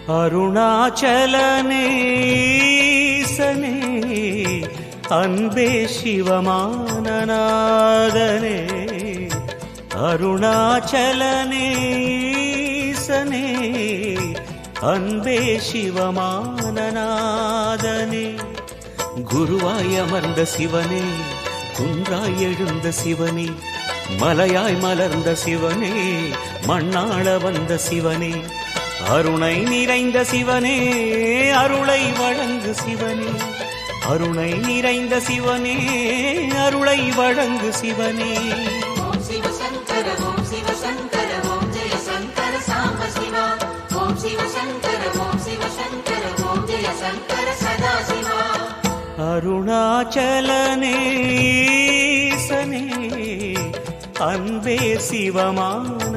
அருணாச்சலனேசனே அன்பே சிவமானநாதனே அருணாச்சலனேசனே அன்பே சிவமானநாதனே குருவாய் அமர்ந்த சிவனே குன்றாய் எழுந்த சிவனே மலையாய் மலர்ந்த சிவனே மண்ணாள வந்த சிவனே அருணை நிறைந்த சிவனே அருளை வழங்கு சிவனே அருணை நிறைந்த சிவனே அருளை வழங்கு சிவனே ஓம் சிவசங்கர ஓம் சிவசங்கர ஓம் ஜெய சங்கர சாம்ப சிவா ஓம் சிவசங்கர ஓம் சிவசங்கர ஓம் ஜெய சங்கர சதா சிவா அருணாச்சலனேசனே அன்பே சிவமானநாதனே